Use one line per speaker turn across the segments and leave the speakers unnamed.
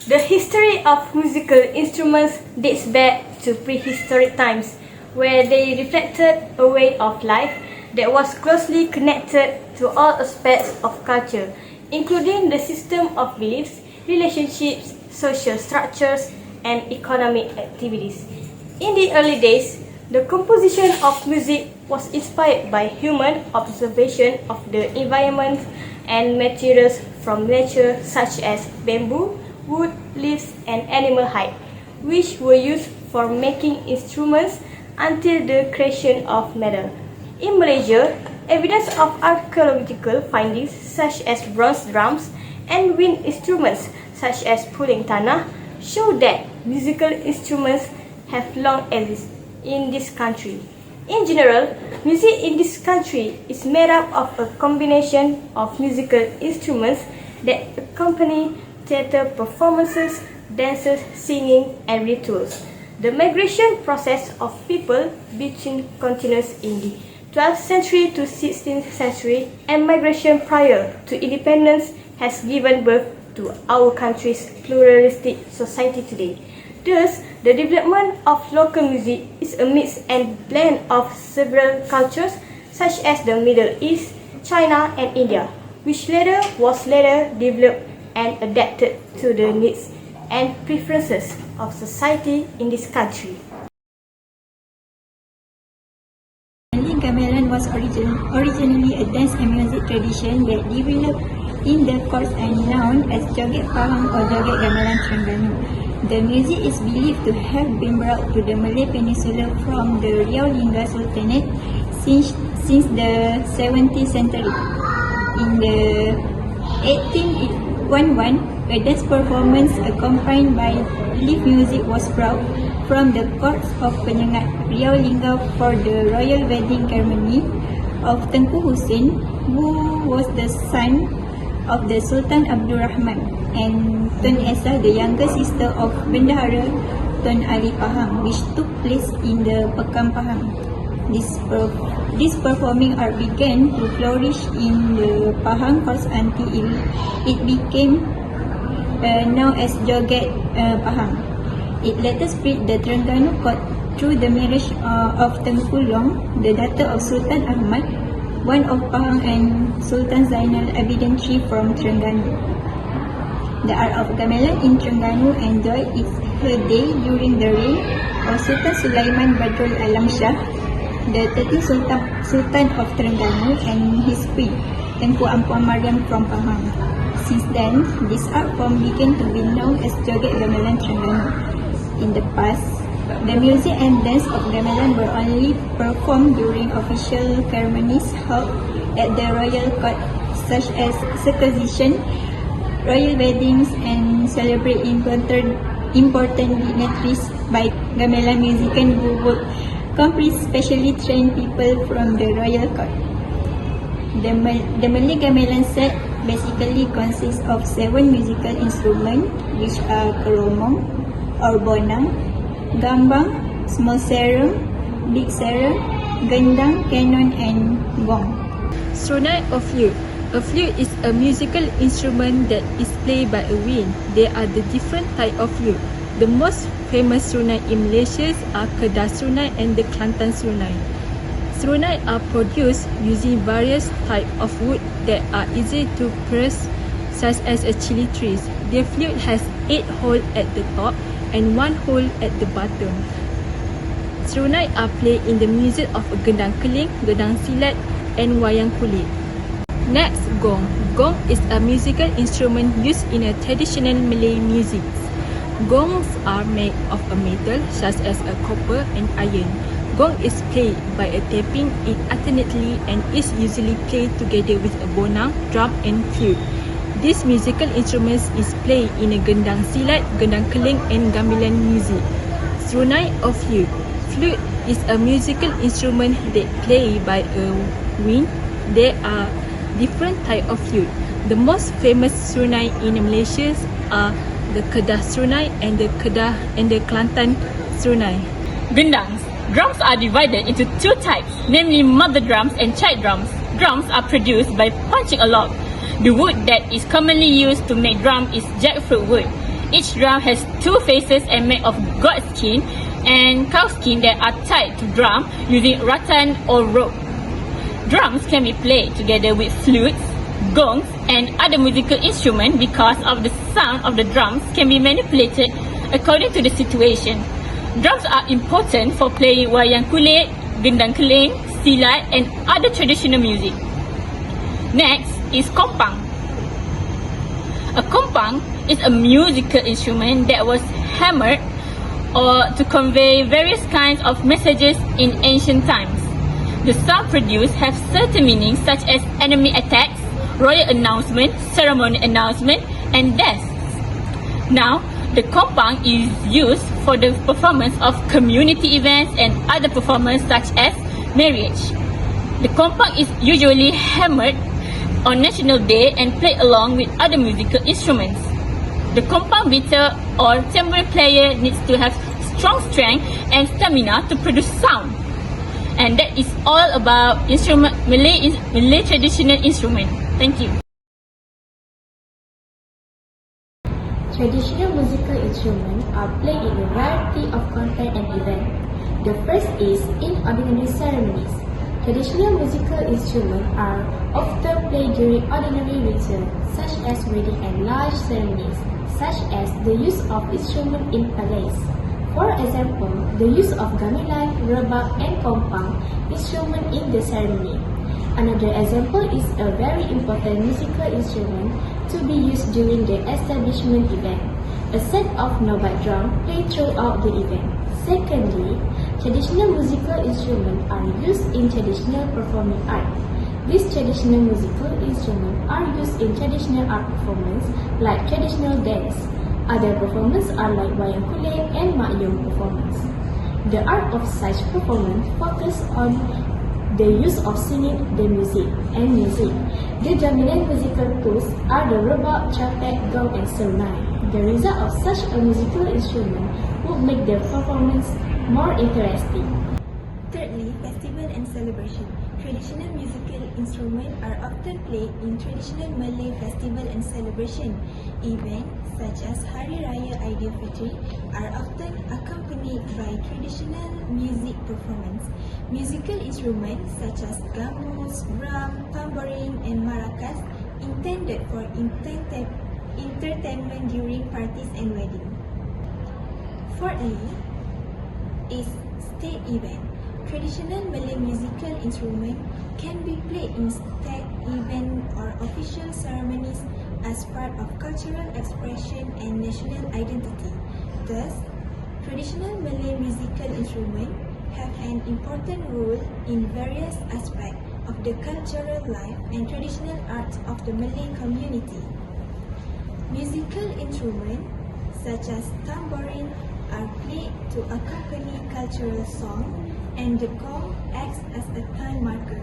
The history of musical instruments dates back to prehistoric times, where they reflected a way of life that was closely connected to all aspects of culture, including the system of beliefs, relationships, social structures, and economic activities. In the early days, the composition of music was inspired by human observation of the environment and materials from nature such as bamboo, wood, leaves, and animal hide, which were used for making instruments until the creation of metal. In Malaysia, evidence of archaeological findings such as bronze drums and wind instruments such as puling tanah show that musical instruments have long existed in this country. In general, music in this country is made up of a combination of musical instruments that accompany theatre performances, dances, singing, and rituals. The migration process of people between continents in the 12th century to 16th century and migration prior to independence has given birth to our country's pluralistic society today. Thus, the development of local music is a mix and blend of several cultures such as the Middle East, China, and India, which was later developed and adapted to the needs and preferences of society in this country.
Gamelan was originally a dance and music tradition that developed in the course and known as Joget Pahang or Joget Gamelan Terengganu. The music is believed to have been brought to the Malay Peninsula from the Riau Lingga Sultanate since the 17th century. In the 1811, a dance performance accompanied by live music was brought from the courts of Penyengat Riau Lingga for the royal wedding ceremony of Tengku Hussein, who was the son of the Sultan Abdul Rahman, and Tun Esa, the younger sister of Bendahara Tun Ali Pahang, which took place in the Pekan Pahang. This performing art began to flourish in the Pahang courts until it became known as Joget Pahang. It later spread the Terengganu court through the marriage of Tengku Long, the daughter of Sultan Ahmad, one of Pahang, and Sultan Zainal Abidin III from Terengganu. The art of gamelan in Terengganu enjoyed its heyday during the reign of Sultan Sulaiman Badrul Alam Shah, the 13th Sultan of Terengganu, and his queen, Tengku Ampuan Mariam from Pahang. Since then, this art form began to be known as Joget Gamelan Terengganu. In the past, the music and dance of gamelan were only performed during official ceremonies held at the royal court, such as circumcision, royal weddings, and celebrate important dignitaries by gamelan musicians who would accompany specially trained people from the royal court. The Malay gamelan set basically consists of 7 musical instruments, which are keromong or bonang, gambang, small serum, big serum, gendang, canon, and gong.
Serunai or flute. A flute is a musical instrument that is played by a wind. There are the different types of flute. The most famous serunai in Malaysia are Kedah serunai and the Kelantan serunai. Serunai are produced using various types of wood that are easy to press, such as a chili trees. The flute has 8 holes at the top and 1 hole at the bottom. Serunai are played in the music of a gendang keling, gendang silat, and wayang kulit. Next, gong. Gong is a musical instrument used in a traditional Malay music. Gongs are made of a metal such as a copper and iron. Gong is played by a tapping it alternately and is usually played together with a bonang, drum, and flute. This musical instruments is played in a gendang silat, gendang keling, and gamelan music. Serunai or flute. Flute is a musical instrument that played by a wind. There are different types of flute. The most famous serunai in Malaysia are the Kedah serunai and the Kelantan serunai.
Gendangs. Drums are divided into 2 types, namely mother drums and child drums. Drums are produced by punching a log. The wood that is commonly used to make drum is jackfruit wood. Each drum has two faces and made of goat skin and cow skin that are tied to drum using rattan or rope. Drums can be played together with flutes, gongs and other musical instruments because of the sound of the drums can be manipulated according to the situation. Drums are important for playing wayang kulit, gendang keling, silat and other traditional music. Next is kompang. A kompang is a musical instrument that was hammered or to convey various kinds of messages in ancient times. The sound produced have certain meanings such as enemy attacks, royal announcement, ceremony announcement, and deaths. Now, the kompang is used for the performance of community events and other performances such as marriage. The kompang is usually hammered on National Day and played along with other musical instruments. The kompang beater or tambourine player needs to have strong strength and stamina to produce sound. And that is all about Malay traditional instrument. Thank you.
Traditional musical instruments are played in a variety of content and events. The first is in ordinary ceremonies. Traditional musical instruments are often played during ordinary rituals, such as wedding and large ceremonies, such as the use of instruments in palace. For example, the use of gamelan, rebab and kompang instrument in the ceremony. Another example is a very important musical instrument to be used during the establishment event, a set of nobat drum played throughout the event. Secondly, traditional musical instruments are used in traditional performing art. These traditional musical instruments are used in traditional art performance like traditional dance. Other performances are like wayang kulit and makyong performance. The art of such performance focus on the use of singing the music. The dominant musical tools are the rebab, trumpet, gong and serenai. The result of such a musical instrument would make the performance more interesting.
Thirdly, festival and celebration. Traditional musical instruments are often played in traditional Malay festival and celebration. Events such as Hari Raya Aidilfitri are often accompanied by traditional music performance. Musical instruments such as gambus, drum, tambourine and maracas intended for entertainment during parties and weddings. Fourthly is state event. Traditional Malay musical instrument can be played in state events or official ceremonies as part of cultural expression and national identity. Thus, traditional Malay musical instruments have an important role in various aspects of the cultural life and traditional arts of the Malay community. Musical instruments such as tambourine are played to accompany cultural song, and the gong acts as a time marker.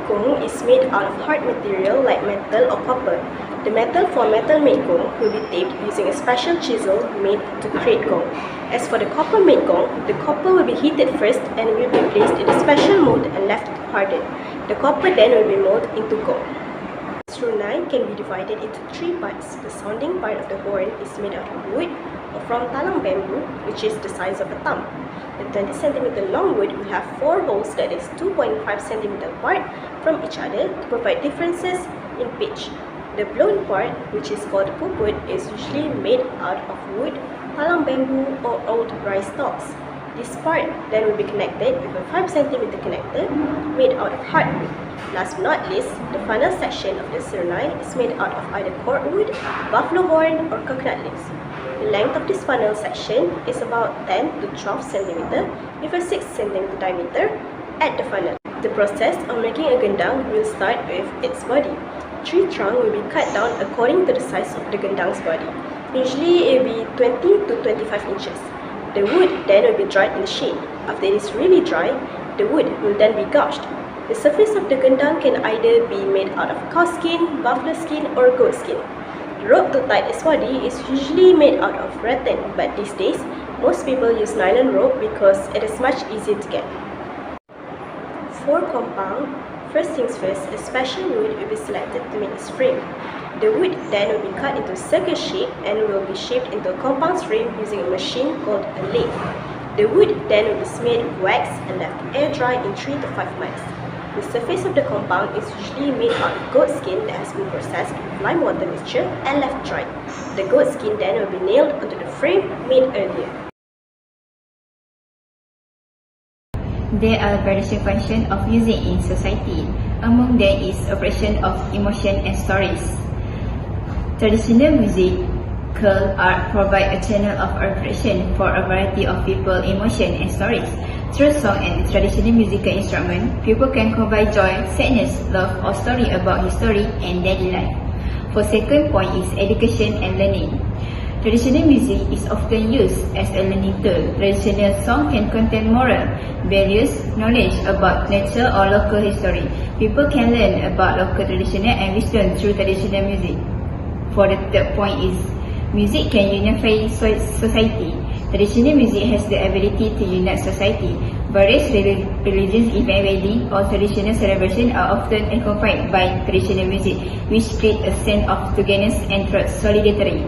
Gong is made out of hard material like metal or copper. The metal for metal-made gong will be taped using a special chisel made to create gong. As for the copper-made gong, the copper will be heated first and will be placed in a special mold and left to harden. The copper then will be molded into gong. Serunai can be divided into three parts. The sounding part of the horn is made out of wood or from talang bamboo, which is the size of a thumb. The 20 cm long wood will have 4 holes that is 2.5 cm apart from each other to provide differences in pitch. The blown part, which is called puput, is usually made out of wood, talang bamboo or old rice stalks. This part then will be connected with a 5 cm connector made out of hardwood. Last but not least, the funnel section of the serunai is made out of either cordwood, buffalo horn or coconut leaves. The length of this funnel section is about 10 to 12 cm with a 6 cm diameter at the funnel. The process of making a gendang will start with its body. Tree trunk will be cut down according to the size of the gendang's body. Usually it will be 20 to 25 inches. The wood then will be dried in the shade. After it is really dry, the wood will then be gouged. The surface of the gendang can either be made out of cow skin, buffalo skin or goat skin. The rope to tie its body is usually made out of rattan, but these days, most people use nylon rope because it is much easier to get. For kompang, First things first, a special wood will be selected to make its frame. The wood then will be cut into circle shape and will be shaped into a compound frame using a machine called a lathe. The wood then will be smeared with wax and left to air dry in 3 to 5 months. The surface of the compound is usually made out of goat skin that has been processed with lime water mixture and left dried. The goat skin then will be nailed onto the frame made earlier.
There are various functions of music in society. Among them is operation of emotion and stories. Traditional musical art provide a channel of expression for a variety of people, emotion and stories. Through song and traditional musical instrument, people can convey joy, sadness, love or story about history and daily life. For second point is education and learning. Traditional music is often used as a learning tool. Traditional song can contain moral, values, knowledge about nature or local history. People can learn about local traditional and wisdom through traditional music. For the third point is music can unify society. Traditional music has the ability to unite society. Various religions, event, wedding or traditional celebration are often accompanied by traditional music, which create a sense of togetherness and solidarity.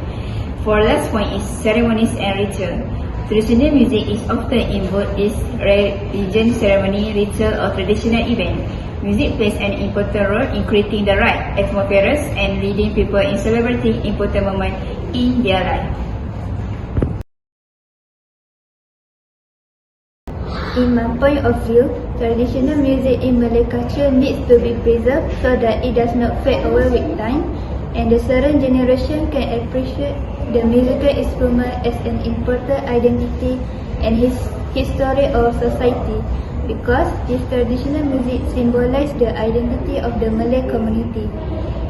For last point is ceremonies and ritual. Traditional music is often involved in religion, ceremony, ritual or traditional event. Music plays an important role in creating the right atmosphere and leading people in celebrating important moments in their life.
In my point of view, traditional music in Malay culture needs to be preserved so that it does not fade away with time, and the current generation can appreciate the musical instrument as an important identity and history of society, because this traditional music symbolizes the identity of the Malay community.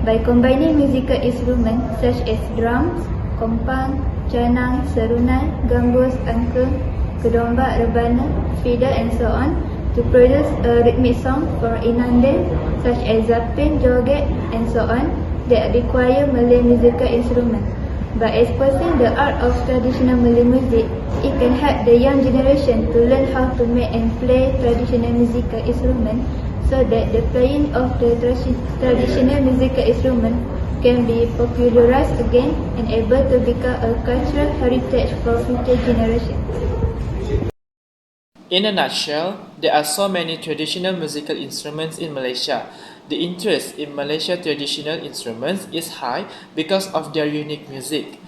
By combining musical instruments such as drums, kompang, canang, serunan, gambus, angklung, kedombak, rebana, fiddle and so on, to produce a rhythmic song for inandan such as zapin, joget and so on that require Malay musical instruments. By exposing the art of traditional Malay music, it can help the young generation to learn how to make and play traditional musical instruments so that the playing of the traditional musical instrument can be popularized again and able to become a cultural heritage for future generations.
In a nutshell, there are so many traditional musical instruments in Malaysia. The interest in Malaysia traditional instruments is high because of their unique music.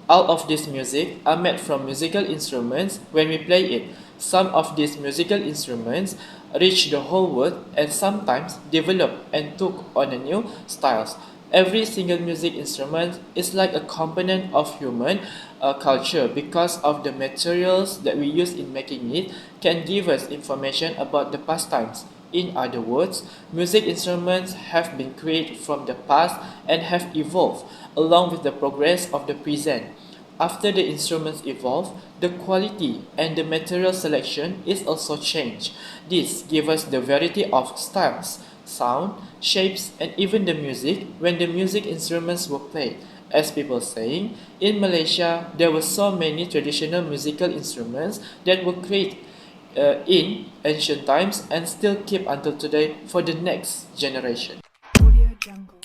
All of this music are made from musical instruments when we play it. Some of these musical instruments reach the whole world and sometimes develop and took on a new styles. Every single music instrument is like a component of human culture because of the materials that we use in making it can give us information about the past times. In other words, music instruments have been created from the past and have evolved along with the progress of the present. After the instruments evolve, the quality and the material selection is also changed. This gives us the variety of styles, sound, shapes, and even the music when the music instruments were played. As people saying, in Malaysia, there were so many traditional musical instruments that were created in ancient times and still keep until today for the next generation.
Audio Jungle.